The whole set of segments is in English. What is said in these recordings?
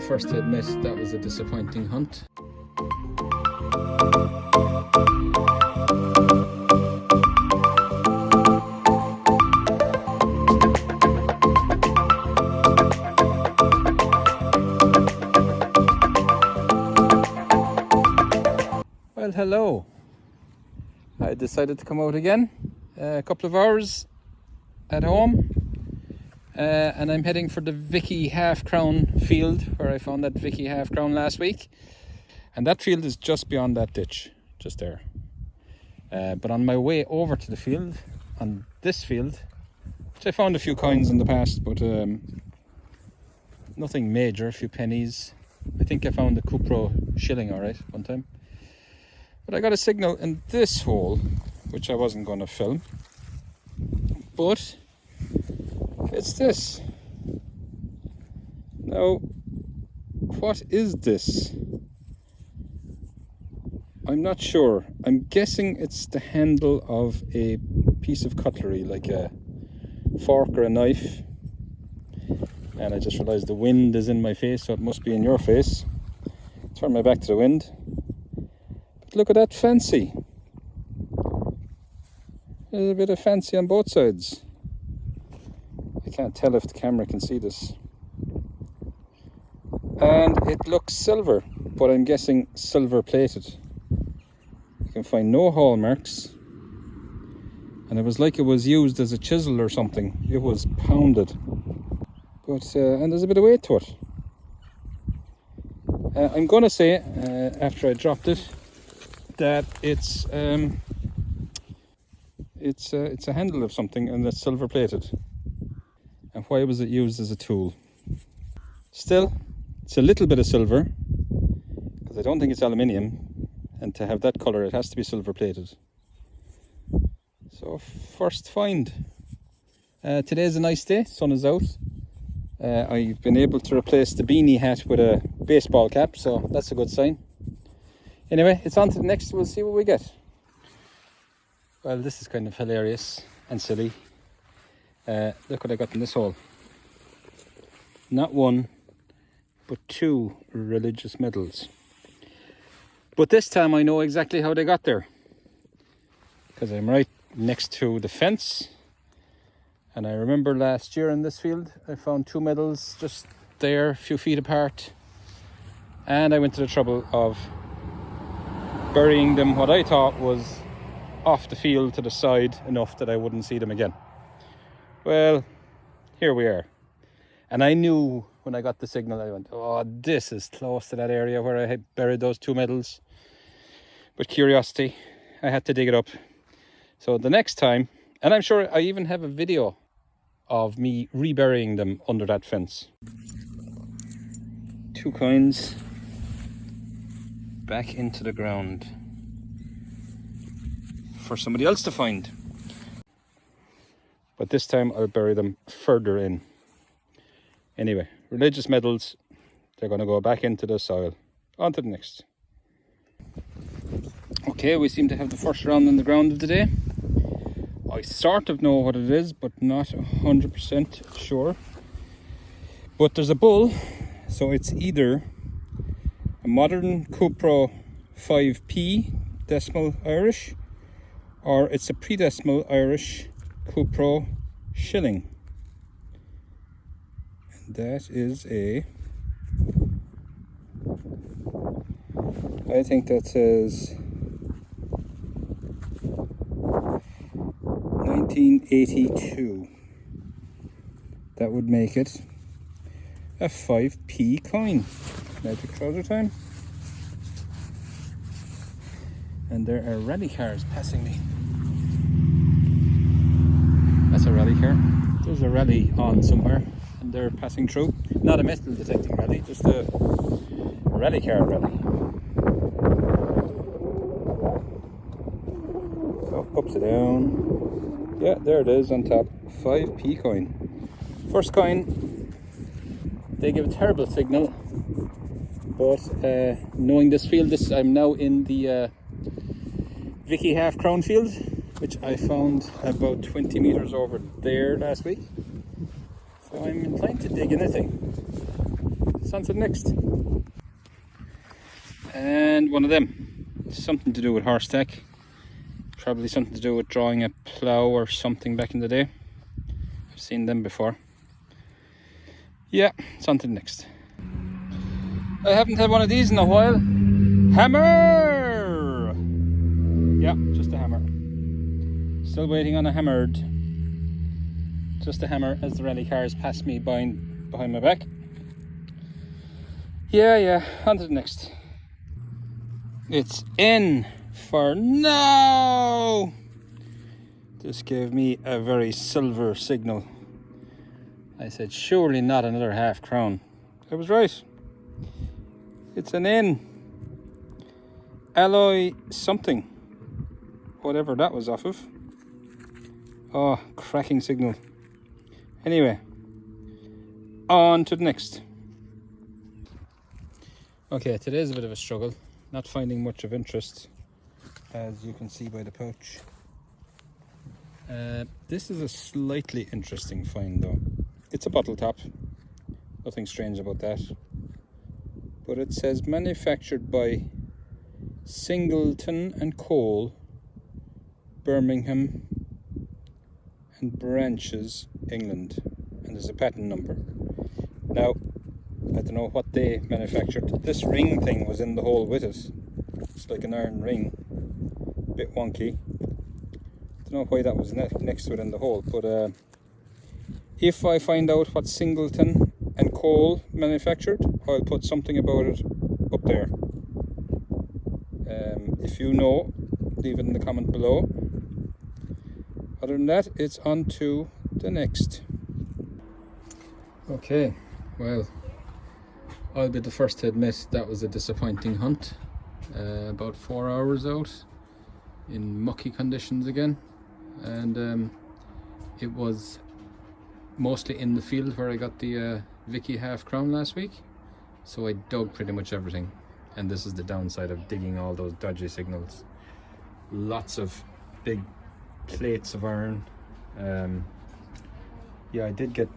first to admit that was a disappointing hunt. Well, hello. I decided to come out again. A couple of hours at home. And I'm heading for the Vicky Half Crown field where I found that Vicky Half Crown last week. And that field is just beyond that ditch, just there. But on my way over to the field, on this field, which I found a few coins in the past, but nothing major, a few pennies. I think I found a Cupro shilling alright one time. But I got a signal in this hole, which I wasn't going to film. But it's this. Now, what is this? I'm not sure. I'm guessing it's the handle of a piece of cutlery, like a fork or a knife. And I just realized the wind is in my face, so it must be in your face. Turn my back to the wind. But look at that fancy. There's a bit of fancy on both sides. I can't tell if the camera can see this. And it looks silver, but I'm guessing silver plated. You can find no hallmarks. And it was like it was used as a chisel or something. It was pounded. But and there's a bit of weight to it. I'm going to say, after I dropped it, that it's a handle of something and it's silver plated. And why was it used as a tool? Still, it's a little bit of silver, because I don't think it's aluminium, and to have that colour it has to be silver plated. So first find. Today's a nice day, sun is out. I've been able to replace the beanie hat with a baseball cap, so that's a good sign. Anyway, it's on to the next, we'll see what we get. Well, this is kind of hilarious and silly. Look what I got in this hole. Not one, but two religious medals. But this time I know exactly how they got there, because I'm right next to the fence. And I remember last year in this field I found two medals just there, a few feet apart. And I went to the trouble of burying them, what I thought was off the field to the side enough that I wouldn't see them again. Well, here we are. And I knew when I got the signal, I went, oh, this is close to that area where I had buried those two medals. But curiosity, I had to dig it up. So the next time, and I'm sure I even have a video of me reburying them under that fence. Two coins back into the ground for somebody else to find. But this time I'll bury them further in. Anyway, religious medals, they're going to go back into the soil. On to the next. Okay, we seem to have the first round in the ground of the day. I sort of know what it is, but not 100% sure. But there's a bull, so it's either a modern Cupro 5p decimal Irish, or it's a pre-decimal Irish Cupro shilling. And that is I think that says 1982. That would make it a 5p coin. Magic trouser time. And there are rally cars passing me. That's a rally car. There's a rally on somewhere and they're passing through. Not a metal detecting rally, just a rally car rally. So ups and down. Yeah, there it is on top. 5p coin. First coin. They give a terrible signal. But knowing this field, I'm now in the Vicky Half Crown field, which I found about 20 meters over there last week. So I'm inclined to dig anything. It's on to the next. And one of them, something to do with horse tack. Probably something to do with drawing a plough or something back in the day. I've seen them before. Yeah, it's on to the next. I haven't had one of these in a while. Hammer! Yeah, just a hammer. Still waiting on a hammered. Just a hammer as the rally cars pass me behind my back. Yeah, on to the next. It's in for no! This gave me a very silver signal. I said, surely not another half crown. I was right. It's an in. Alloy something. Whatever that was off of. Oh, cracking signal. Anyway, on to the next. Okay, today's a bit of a struggle. Not finding much of interest, as you can see by the pouch. This is a slightly interesting find though. It's a bottle top. Nothing strange about that. But it says manufactured by Singleton and Cole, Birmingham and Branches, England. And there's a patent number. Now, I don't know what they manufactured. This ring thing was in the hole with it. It's like an iron ring. A bit wonky. Don't know why that was next to it in the hole. But if I find out what Singleton and Cole manufactured, I'll put something about it up there. If you know, leave it in the comment below. Other than that, it's on to the next. Okay, well, I'll be the first to admit that was a disappointing hunt. About 4 hours out in mucky conditions again, and it was mostly in the field where I got the Vicky half crown last week, so I dug pretty much everything. And this is the downside of digging all those dodgy signals. Lots of big plates of iron. Yeah, I did get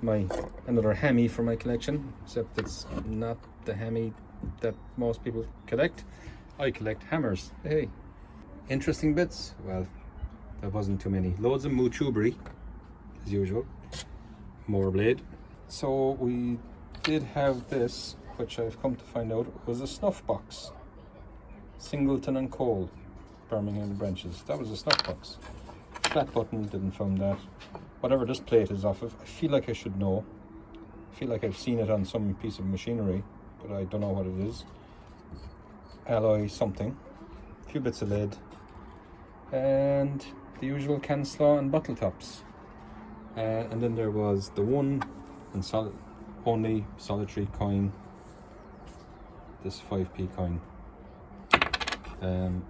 another hammy for my collection, except it's not the hammy that most people collect. I collect hammers. Hey, interesting bits. Well, there wasn't too many. Loads of Moochubri, as usual. More blade. So we did have this, which I've come to find out was a snuff box. Singleton and Cole, Birmingham and Branches. That was a snuff box. Flat button, didn't find that. Whatever this plate is off of, I feel like I should know. I feel like I've seen it on some piece of machinery, but I don't know what it is. Alloy something. A few bits of lead. And the usual can slaw and bottle tops. And then there was the one and only solitary coin, this 5p coin. And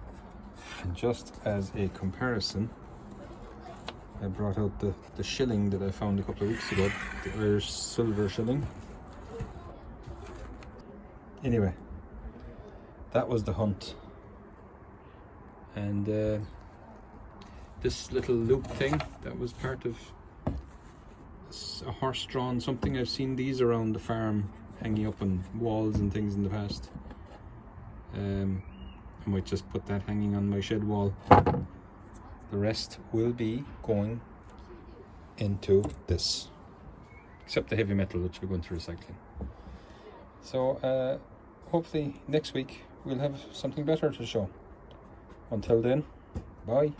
just as a comparison, I brought out the shilling that I found a couple of weeks ago, the Irish silver shilling. Anyway, that was the hunt. And this little loop thing, that was part of a horse-drawn something. I've seen these around the farm hanging up on walls and things in the past. I might just put that hanging on my shed wall. The rest will be going into this, except the heavy metal, which we're going to recycling. So hopefully next week we'll have something better to show. Until then, bye.